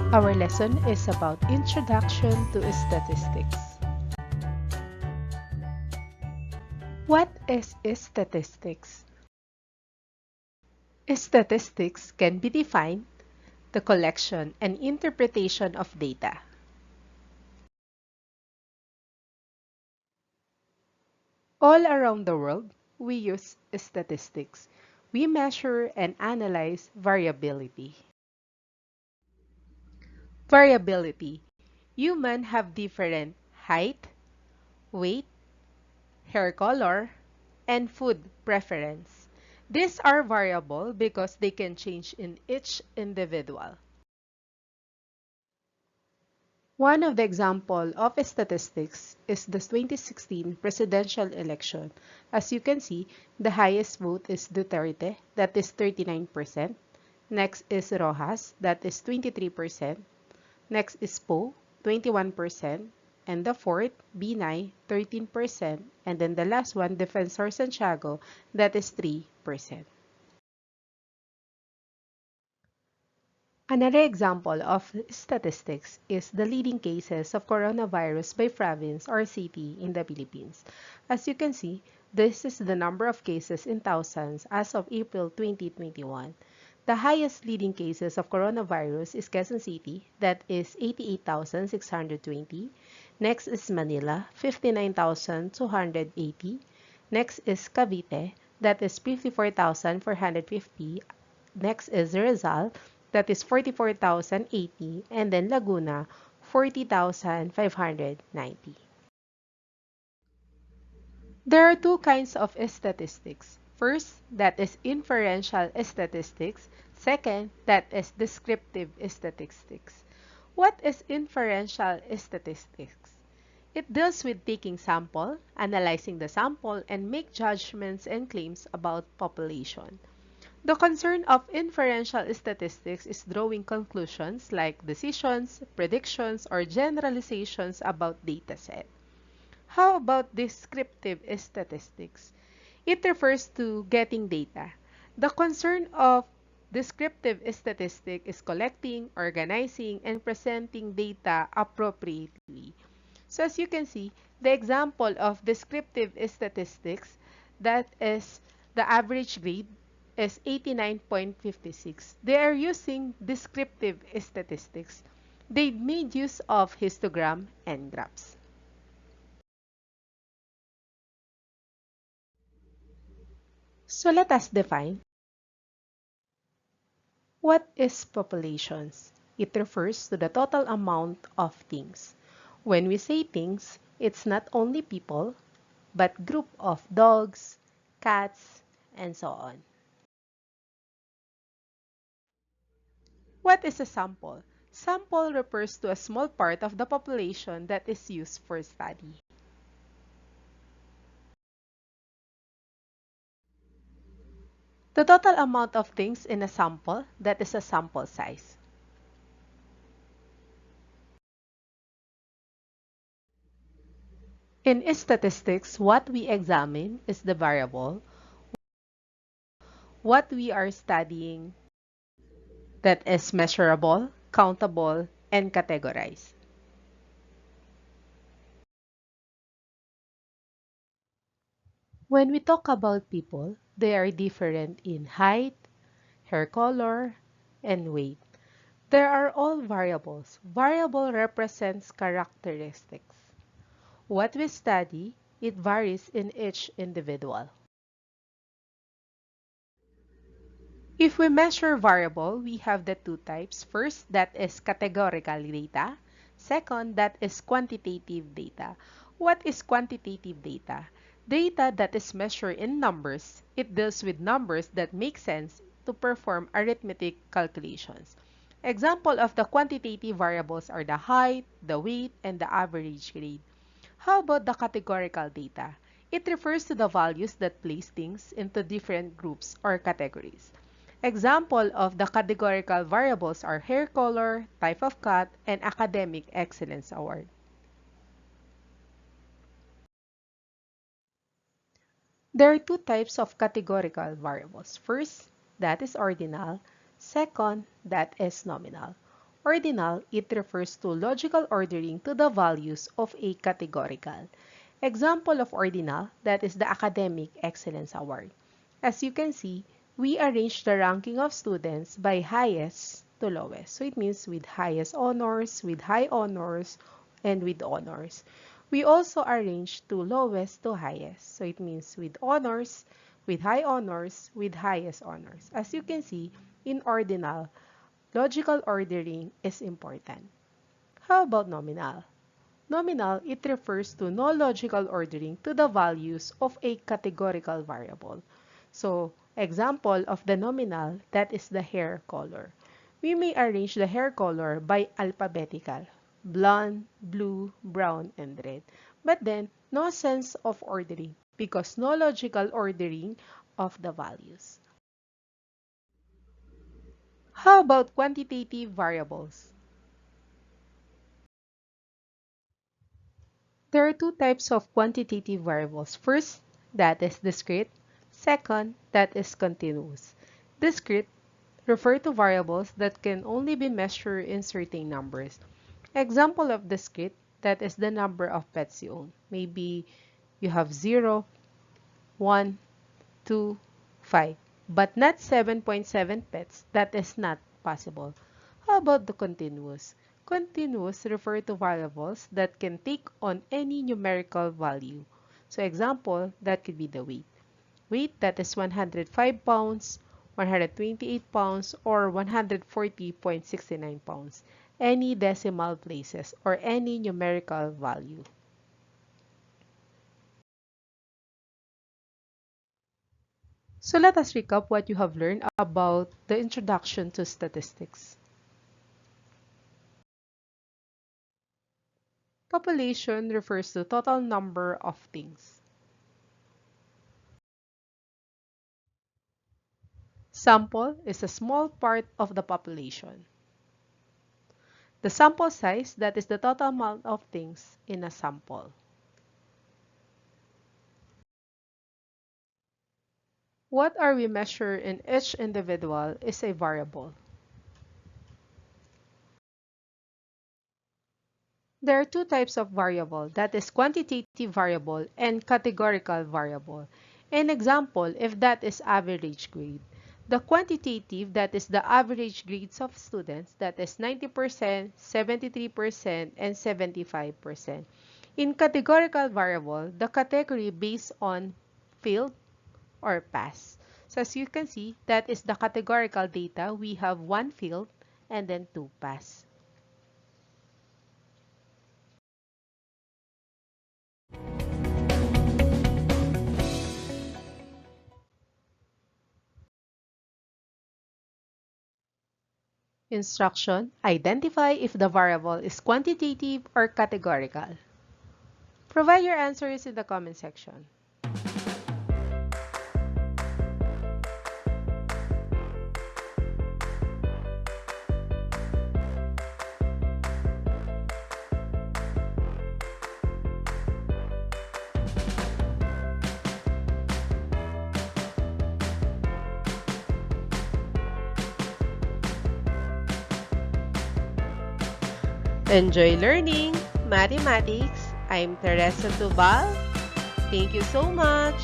Our lesson is about Introduction to Statistics. What is statistics? Statistics can be defined the collection and interpretation of data. All around the world, we use statistics. We measure and analyze variability. Variability. Humans have different height, weight, hair color, and food preference. These are variable because they can change in each individual. One of the example of statistics is the 2016 presidential election. As you can see, the highest vote is Duterte, that is 39%. Next is Rojas, that is 23%. Next is Poe, 21%. And the fourth, Binay, 13%. And then the last one, Defensor Santiago, that is 3%. Another example of statistics is the leading cases of coronavirus by province or city in the Philippines. As you can see, this is the number of cases in thousands as of April 2021. The highest leading cases of coronavirus is Quezon City, that is 88,620. Next is Manila, 59,280. Next is Cavite, that is 54,450. Next is Rizal, that is 44,080, and then Laguna, 40,590. There are two kinds of statistics. First, that is inferential statistics. Second, that is descriptive statistics. What is inferential statistics? It deals with taking sample, analyzing the sample, and make judgments and claims about population. The concern of inferential statistics is drawing conclusions like decisions, predictions, or generalizations about dataset. How about descriptive statistics? It refers to getting data. The concern of descriptive statistics is collecting, organizing, and presenting data appropriately. So as you can see, the example of descriptive statistics, that is the average grade is 89.56. They are using descriptive statistics. They made use of histogram and graphs. So let us define what is populations. It refers to the total amount of things. When we say things, it's not only people, but group of dogs, cats, and so on. What is a sample? Sample refers to a small part of the population that is used for study. The total amount of things in a sample, that is a sample size. In statistics, what we examine is the variable, what we are studying that is measurable, countable, and categorized. When we talk about people, they are different in height, hair color, and weight. There are all variables. Variable represents characteristics. What we study, it varies in each individual. If we measure variable, we have the two types. First, that is categorical data. Second, that is quantitative data. What is quantitative data? Data that is measured in numbers. It deals with numbers that make sense to perform arithmetic calculations. Example of the quantitative variables are the height, the weight, and the average grade. How about the categorical data? It refers to the values that place things into different groups or categories. Example of the categorical variables are hair color, type of cut, and academic excellence award. There are two types of categorical variables. First, that is ordinal. Second, that is nominal. Ordinal, it refers to logical ordering to the values of a categorical. Example of ordinal, that is the Academic Excellence Award. As you can see, we arrange the ranking of students by highest to lowest. So it means with highest honors, with high honors, and with honors. We also arrange to lowest to highest. So it means with honors, with high honors, with highest honors. As you can see, in ordinal, logical ordering is important. How about nominal? Nominal, it refers to no logical ordering to the values of a categorical variable. So, example of the nominal, that is the hair color. We may arrange the hair color by alphabetical, blonde, blue, brown, and red. But then, no sense of ordering because no logical ordering of the values. How about quantitative variables? There are two types of quantitative variables. First, that is discrete. Second, that is continuous. Discrete refer to variables that can only be measured in certain numbers. Example of discrete, that is the number of pets you own. Maybe you have 0, 1, 2, 5, but not 7.7 pets. That is not possible. How about the continuous? Continuous refer to variables that can take on any numerical value. So example, that could be the weight. Weight, that is 105 pounds, 128 pounds, or 140.69 pounds. Any decimal places or any numerical value. So let us recap what you have learned about the introduction to statistics. Population refers to total number of things. Sample is a small part of the population. The sample size, that is the total amount of things in a sample. What are we measuring in each individual is a variable. There are two types of variable, that is quantitative variable and categorical variable. An example, if that is average grade. The quantitative, that is the average grades of students, that is 90%, 73%, and 75%. In categorical variable, the category based on field or pass. So as you can see, that is the categorical data. We have one field and then two pass. Instruction: identify if the variable is quantitative or categorical. Provide your answers in the comment section. Enjoy learning mathematics. I'm Teresa Tubal. Thank you so much.